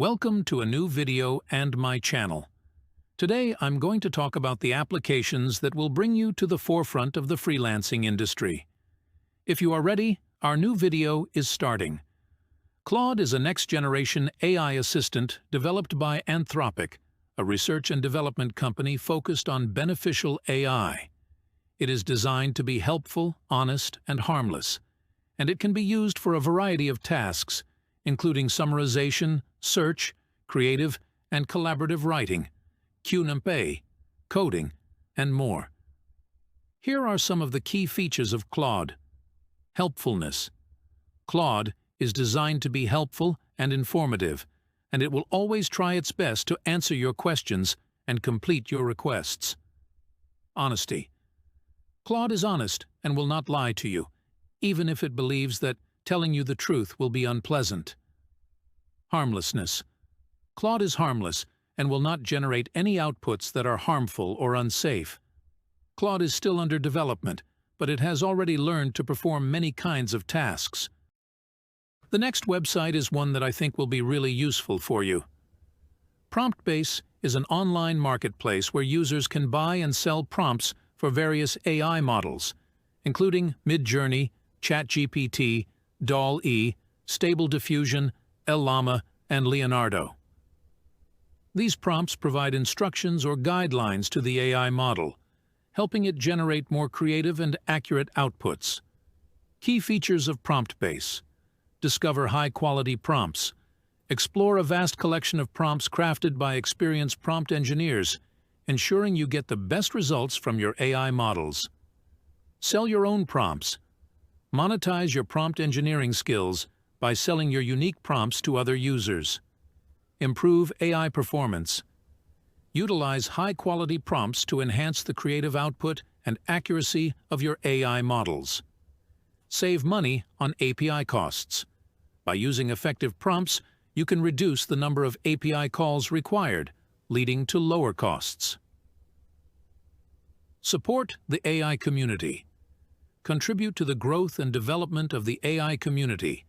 Welcome to a new video and my channel. Today I'm going to talk about the applications that will bring you to the forefront of the freelancing industry. If you are ready, our new video is starting. Claude is a next-generation AI assistant developed by Anthropic, a research and development company focused on beneficial AI. It is designed to be helpful, honest, and harmless, and it can be used for a variety of tasks, including summarization, search, creative and collaborative writing, Q&A, coding, and more. Here are some of the key features of Claude. Helpfulness. Claude is designed to be helpful and informative, and it will always try its best to answer your questions and complete your requests. Honesty. Claude is honest and will not lie to you, even if it believes that telling you the truth will be unpleasant. Harmlessness. Claude is harmless and will not generate any outputs that are harmful or unsafe. Claude is still under development, but it has already learned to perform many kinds of tasks. The next website is one that I think will be really useful for you. PromptBase is an online marketplace where users can buy and sell prompts for various AI models, including Midjourney, ChatGPT, DALL-E, Stable Diffusion, Llama, and Leonardo. These prompts provide instructions or guidelines to the AI model, helping it generate more creative and accurate outputs. Key features of PromptBase. Discover high-quality prompts. Explore a vast collection of prompts crafted by experienced prompt engineers, ensuring you get the best results from your AI models. Sell your own prompts. Monetize your prompt engineering skills by selling your unique prompts to other users. Improve AI performance. Utilize high-quality prompts to enhance the creative output and accuracy of your AI models. Save money on API costs. By using effective prompts, you can reduce the number of API calls required, leading to lower costs. Support the AI community. Contribute to the growth and development of the AI community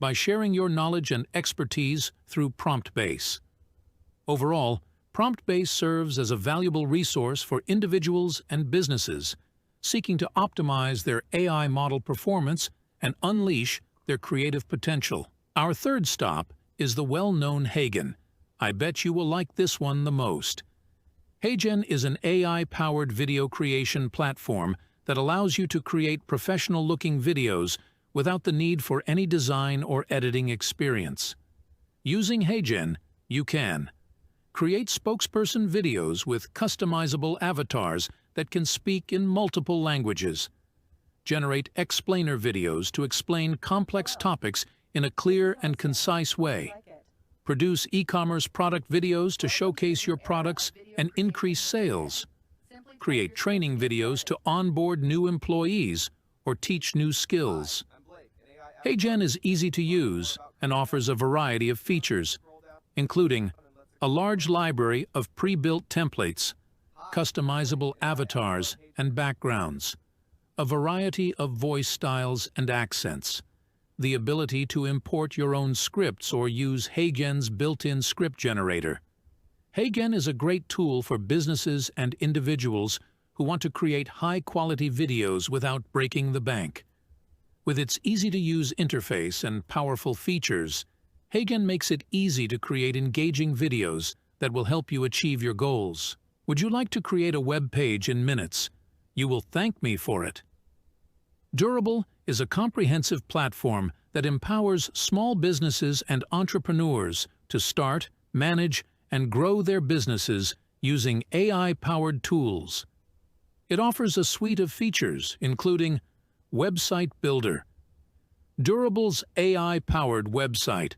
by sharing your knowledge and expertise through PromptBase. Overall, PromptBase serves as a valuable resource for individuals and businesses seeking to optimize their AI model performance and unleash their creative potential. Our third stop is the well-known Hagen. I bet you will like this one the most. Hagen is an AI-powered video creation platform that allows you to create professional-looking videos without the need for any design or editing experience. Using Hagen, you can create spokesperson videos with customizable avatars that can speak in multiple languages, generate explainer videos to explain complex topics in a clear and concise way, produce e-commerce product videos to showcase your products and increase sales, create training videos to onboard new employees or teach new skills. Hagen is easy to use and offers a variety of features, including a large library of pre-built templates, customizable avatars and backgrounds, a variety of voice styles and accents, the ability to import your own scripts or use Hagen's built-in script generator. Hagen is a great tool for businesses and individuals who want to create high-quality videos without breaking the bank. With its easy-to-use interface and powerful features, Hagen makes it easy to create engaging videos that will help you achieve your goals. Would you like to create a web page in minutes? You will thank me for it. Durable is a comprehensive platform that empowers small businesses and entrepreneurs to start, manage, and grow their businesses using AI-powered tools. It offers a suite of features, including Website Builder. Durable's AI-powered website.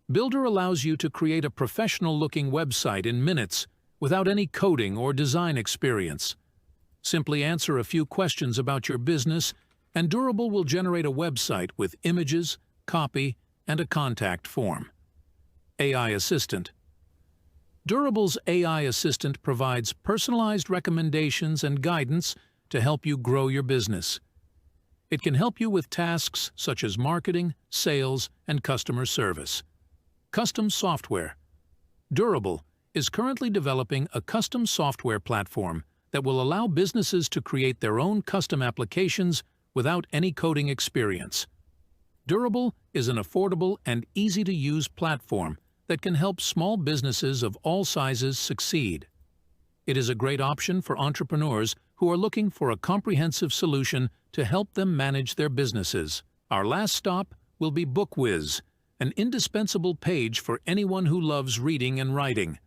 Builder allows you to create a professional-looking website in minutes without any coding or design experience. Simply answer a few questions about your business, and Durable will generate a website with images, copy, and a contact form. AI Assistant. Durable's AI Assistant provides personalized recommendations and guidance to help you grow your business. It can help you with tasks such as marketing, sales, and customer service. Custom software. Durable is currently developing a custom software platform that will allow businesses to create their own custom applications without any coding experience. Durable is an affordable and easy-to-use platform that can help small businesses of all sizes succeed. It is a great option for entrepreneurs who are looking for a comprehensive solution to help them manage their businesses. Our last stop will be BookWiz, an indispensable page for anyone who loves reading and writing.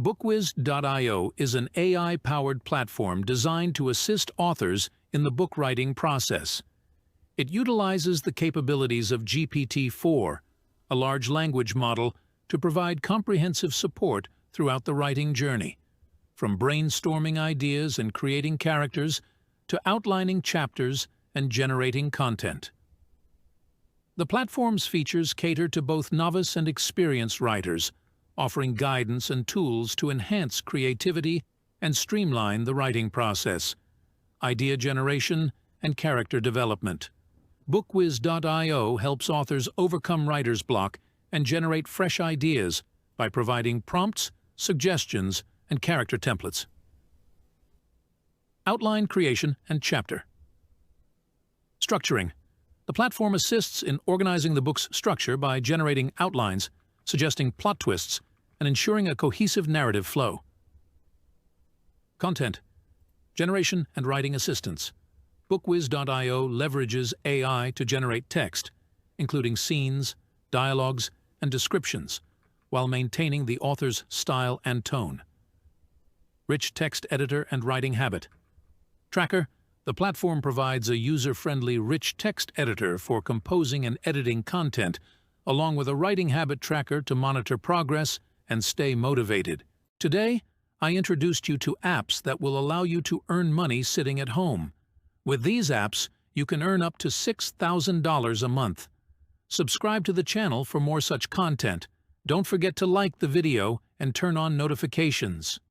BookWiz.io is an AI-powered platform designed to assist authors in the book writing process. It utilizes the capabilities of GPT-4, a large language model, to provide comprehensive support throughout the writing journey, from brainstorming ideas and creating characters to outlining chapters and generating content. The platform's features cater to both novice and experienced writers, offering guidance and tools to enhance creativity and streamline the writing process, idea generation, and character development. BookWiz.io helps authors overcome writer's block and generate fresh ideas by providing prompts, suggestions, and character templates. Outline creation and chapter. Structuring. The platform assists in organizing the book's structure by generating outlines, suggesting plot twists, and ensuring a cohesive narrative flow. Content. Generation and writing assistance. BookWiz.io leverages AI to generate text, including scenes, dialogues, and descriptions, while maintaining the author's style and tone. Rich text editor and writing habit. Tracker. The platform provides a user-friendly rich text editor for composing and editing content, along with a writing habit tracker to monitor progress and stay motivated. Today, I introduced you to apps that will allow you to earn money sitting at home. With these apps, you can earn up to $6,000 a month. Subscribe to the channel for more such content. Don't forget to like the video and turn on notifications.